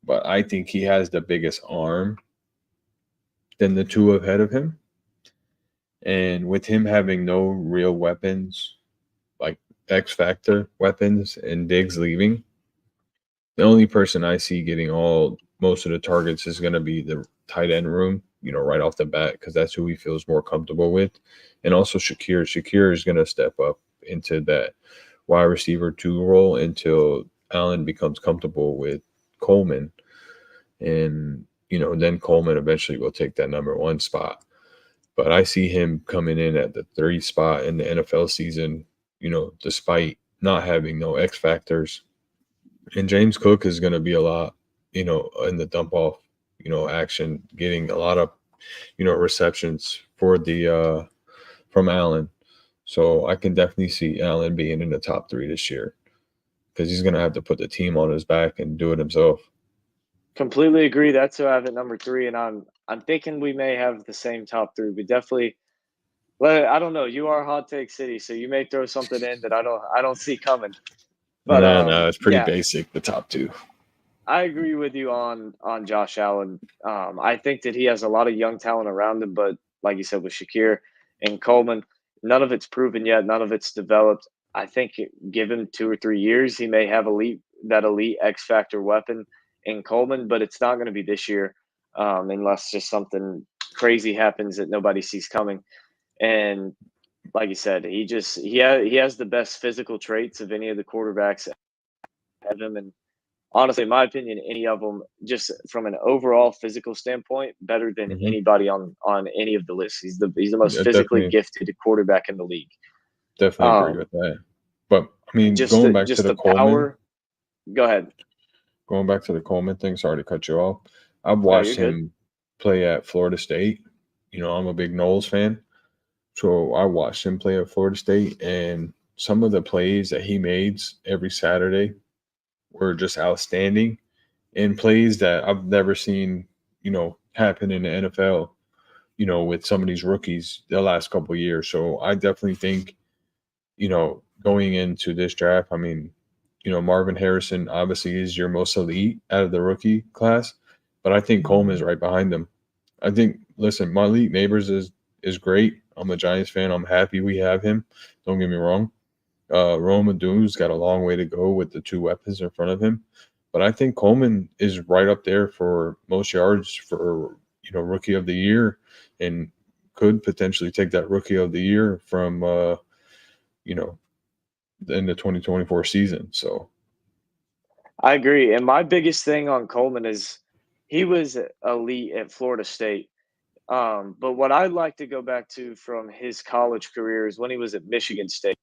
But I think he has the biggest arm than the two ahead of him. And with him having no real weapons, like X Factor weapons, and Diggs leaving, the only person I see getting most of the targets is going to be the tight end room, right off the bat, because that's who he feels more comfortable with. And also Shakir. Shakir is going to step up into that wide receiver 2 role until Allen becomes comfortable with Coleman. And, then Coleman eventually will take that number 1 spot. But I see him coming in at the 3 spot in the NFL season, despite not having no X factors. And James Cook is going to be a lot, in the dump off, action, getting a lot of, receptions for the from Allen. So I can definitely see Allen being in the top 3 this year because he's going to have to put the team on his back and do it himself. Completely agree. That's who I have at number 3, and I'm thinking we may have the same top 3. We definitely. Well, I don't know. You are Hot Take City, so you may throw something in that I don't see coming. But No, it's pretty yeah, basic. The top 2. I agree with you on Josh Allen. I think that he has a lot of young talent around him, but like you said with Shakir and Coleman, none of it's proven yet. None of it's developed. I think given 2 or 3 years, he may have that elite X factor weapon in Coleman, but it's not going to be this year unless just something crazy happens that nobody sees coming. And like you said, he has the best physical traits of any of the quarterbacks ahead of him, and honestly, in my opinion, any of them, just from an overall physical standpoint, better than Mm-hmm. anybody on any of the lists. He's the most Yeah, physically gifted quarterback in the league. definitely agree with that. But I mean, Just going back to the the Coleman, power. Go ahead. going back to the Coleman thing. Sorry to cut you off. I've No, you're watched good. him play at Florida State. I'm a big Knowles fan, so I watched him play at Florida State, and some of the plays that he made every Saturday were just outstanding, and plays that I've never seen, happen in the NFL. With some of these rookies the last couple of years. So I definitely think, going into this draft, I mean, Marvin Harrison obviously is your most elite out of the rookie class, but I think Coleman is right behind him. I think, listen, Malik Neighbors is great. I'm a Giants fan. I'm happy we have him. Don't get me wrong. Rome Odun's got a long way to go with the 2 weapons in front of him, but I think Coleman is right up there for most yards for rookie of the year, and could potentially take that rookie of the year from in the 2024 season. So I agree. And my biggest thing on Coleman is he was elite at Florida State. But what I'd like to go back to from his college career is when he was at Michigan State.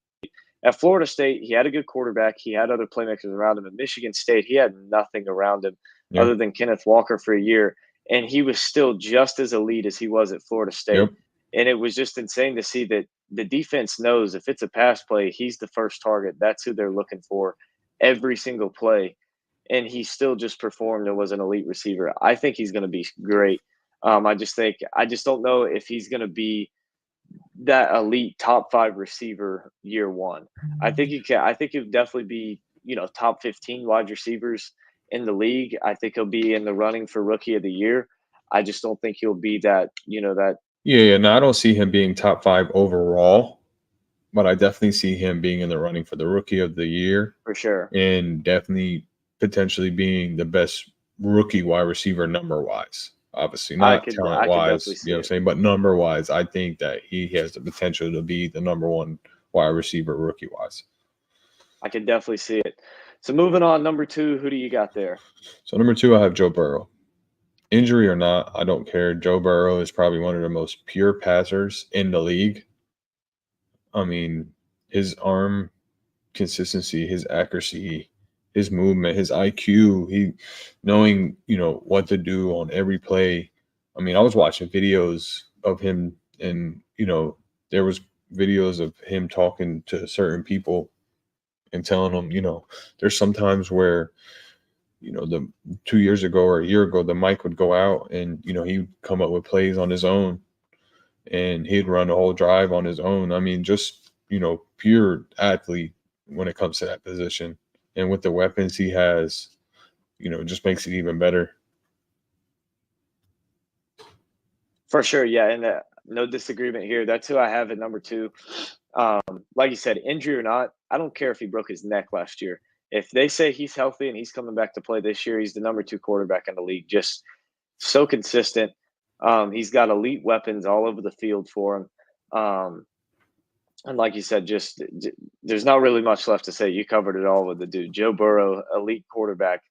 At Florida State, he had a good quarterback. He had other playmakers around him. At Michigan State, he had nothing around him yeah, other than Kenneth Walker for a year, and he was still just as elite as he was at Florida State. yep, And it was just insane to see that the defense knows if it's a pass play, he's the first target. That's who they're looking for every single play. And he still just performed and was an elite receiver. I think he's going to be great. I just don't know if he's going to be that elite top 5 receiver year 1. I think you can. I think he'll definitely be top 15 wide receivers in the league. I think he'll be in the running for rookie of the year. I just don't think he'll be that that yeah. No, I don't see him being top 5 overall, but I definitely see him being in the running for the rookie of the year, for sure. and definitely potentially being the best rookie wide receiver number wise. Obviously, not talent I could definitely wise, see it. but number wise, I think that he has the potential to be the number 1 wide receiver rookie wise. I could definitely see it. So moving on, number 2, who do you got there? So number 2, I have Joe Burrow. Injury or not, I don't care. Joe Burrow is probably one of the most pure passers in the league. I mean, his arm consistency, his accuracy, his movement, his IQ, he knowing, what to do on every play. I mean, I was watching videos of him, and, there was videos of him talking to certain people and telling them, there's sometimes where the 2 years ago or a year ago, the Mike would go out and he'd come up with plays on his own, and he'd run the whole drive on his own. I mean, just pure athlete when it comes to that position, and with the weapons he has, just makes it even better. For sure, yeah, and no disagreement here. That's who I have at number 2. Like you said, injury or not, I don't care if he broke his neck last year. If they say he's healthy and he's coming back to play this year, he's the number 2 quarterback in the league. Just so consistent. He's got elite weapons all over the field for him. And like you said, there's not really much left to say. You covered it all with the dude. Joe Burrow, elite quarterback.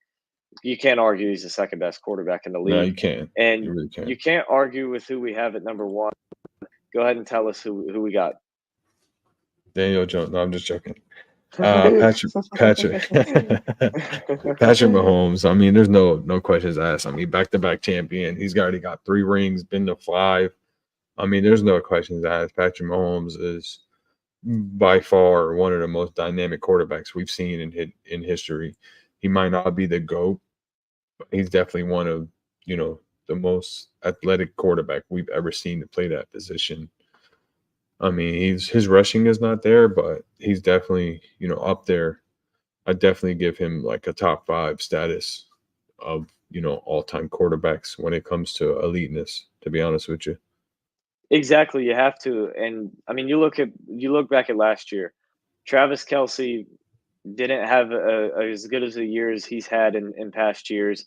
You can't argue he's the second best quarterback in the league. No, you can't. And you really can't. You can't argue with who we have at number 1. Go ahead and tell us who we got. Daniel Jones. No, I'm just joking. Patrick Mahomes. I mean, there's no questions asked. I mean, back-to-back champion. He's already got 3 rings, been to 5. I mean, there's no questions asked. Patrick Mahomes is by far one of the most dynamic quarterbacks we've seen in history. He might not be the GOAT, but he's definitely one of, the most athletic quarterback we've ever seen to play that position. I mean, his rushing is not there, but he's definitely, up there. I definitely give him like a top 5 status of, all-time quarterbacks when it comes to eliteness, to be honest with you. Exactly, you have to. And I mean, you look back at last year. Travis Kelce didn't have as good as a year as he's had in past years.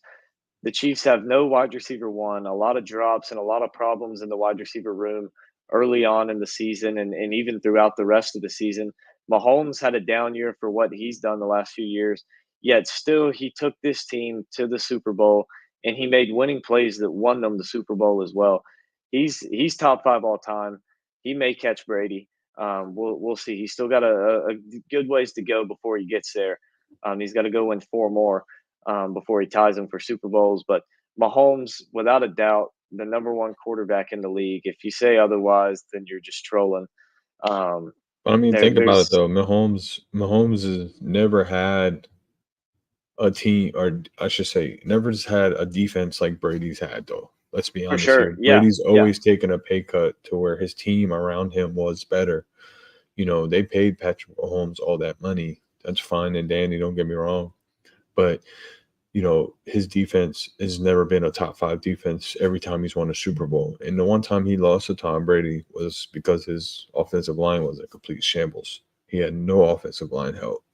The Chiefs have no wide receiver 1, a lot of drops and a lot of problems in the wide receiver room early on in the season and even throughout the rest of the season. Mahomes had a down year for what he's done the last few years, yet still he took this team to the Super Bowl and he made winning plays that won them the Super Bowl as well. He's top 5 all time. He may catch Brady. We'll see. He's still got a good ways to go before he gets there. He's got to go win 4 more before he ties him for Super Bowls. But Mahomes, without a doubt, the number 1 quarterback in the league. If you say otherwise, then you're just trolling. I mean, think about it though. Mahomes has never had a team, or I should say, never just had a defense like Brady's had though. Let's be honest here. Brady's always taken a pay cut to where his team around him was better. They paid Patrick Mahomes all that money. That's fine and dandy, don't get me wrong. But, his defense has never been a top 5 defense every time he's won a Super Bowl. And the one time he lost to Tom Brady was because his offensive line was a complete shambles. He had no offensive line help.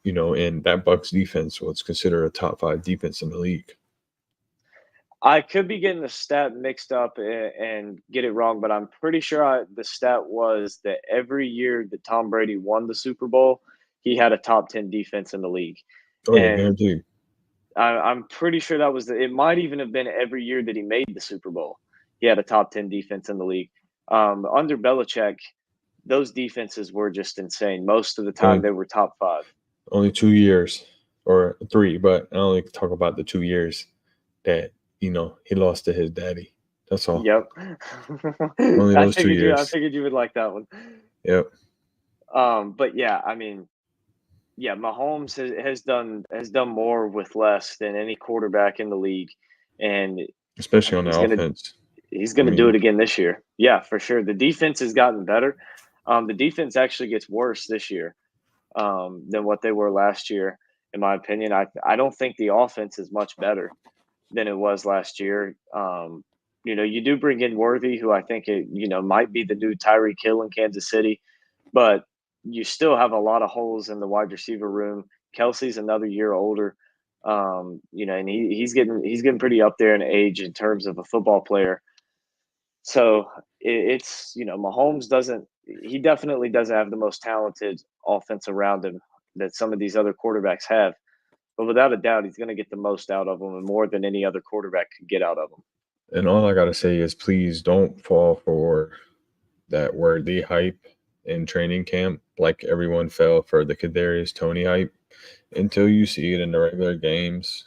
And that Bucs defense was considered a top 5 defense in the league. I could be getting the stat mixed up and get it wrong, but I'm pretty sure the stat was that every year that Tom Brady won the Super Bowl, he had a top 10 defense in the league. Oh, yeah, guaranteed. I'm pretty sure that was it might even have been every year that he made the Super Bowl. He had a top 10 defense in the league. Under Belichick, those defenses were just insane. Most of the time, they were top 5. Only 2 years or 3, but I only talk about the 2 years that he lost to his daddy. That's all. Yep. Only those 2 years. I figured you would like that one. Yep. But yeah, I mean, yeah, Mahomes has done more with less than any quarterback in the league, and especially on the offense. He's going to do it again this year. Yeah, for sure. The defense has gotten better. The defense actually gets worse this year than what they were last year, in my opinion. I don't think the offense is much better than it was last year. You do bring in Worthy, who I think might be the new Tyreek Hill in Kansas City, but you still have a lot of holes in the wide receiver room. Kelce's another year older, and he's getting pretty up there in age in terms of a football player. So it's Mahomes definitely doesn't have the most talented offense around him that some of these other quarterbacks have. But without a doubt, he's going to get the most out of him and more than any other quarterback could get out of him. And all I got to say is please don't fall for that Worthy hype in training camp like everyone fell for the Kadarius Toney hype. Until you see it in the regular games,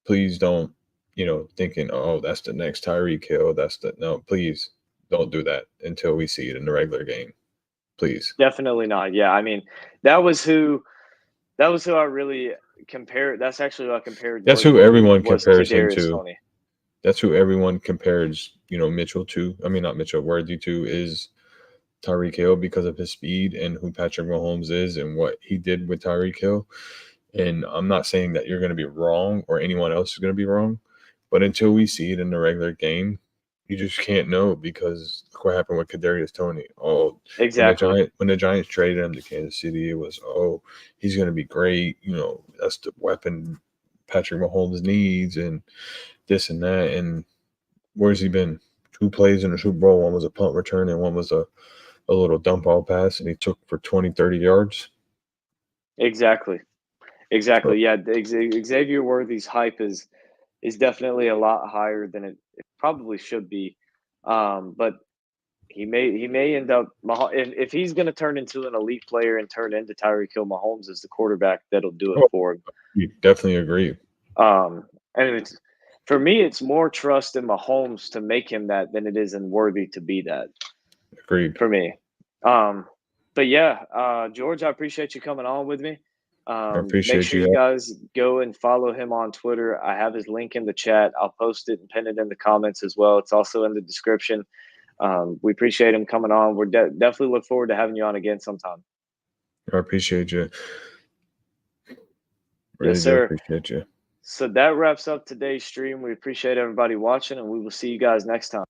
please don't, thinking, oh, that's the next Tyreek Hill. No, please don't do that until we see it in the regular game. Please. Definitely not. Yeah, I mean, that was who I really compare. That's actually what I compared That's Jordan who Worthy everyone was to compares him Darius to. Toney. That's who everyone compares, Mitchell to. I mean, not Mitchell, Worthy to is Tyreek Hill because of his speed and who Patrick Mahomes is and what he did with Tyreek Hill. And I'm not saying that you're going to be wrong or anyone else is going to be wrong, but until we see it in the regular game, you just can't know because look what happened with Kadarius Toney. Oh, Exactly. when the Giants traded him to Kansas City, it was he's going to be great. That's the weapon Patrick Mahomes needs and this and that. And where's he been? 2 plays in the Super Bowl. One was a punt return and one was a little dump ball pass, and he took for 20, 30 yards. Exactly. So, Yeah, Xavier Worthy's hype is definitely a lot higher than it probably should be. But he may end up if he's going to turn into an elite player and turn into Tyreek Hill. Mahomes is the quarterback that'll do it oh, for him. you definitely agree. And for me, it's more trust in Mahomes to make him that than it is in Worthy to be that. Agreed. For me. But yeah, George, I appreciate you coming on with me. I Make appreciate sure you. you guys go and follow him on Twitter. I have his link in the chat. I'll post it and pin it in the comments as well. It's also in the description. We appreciate him coming on. We're definitely look forward to having you on again sometime. I appreciate you. Yes, Really do sir. appreciate you. So that wraps up today's stream. We appreciate everybody watching, and we will see you guys next time.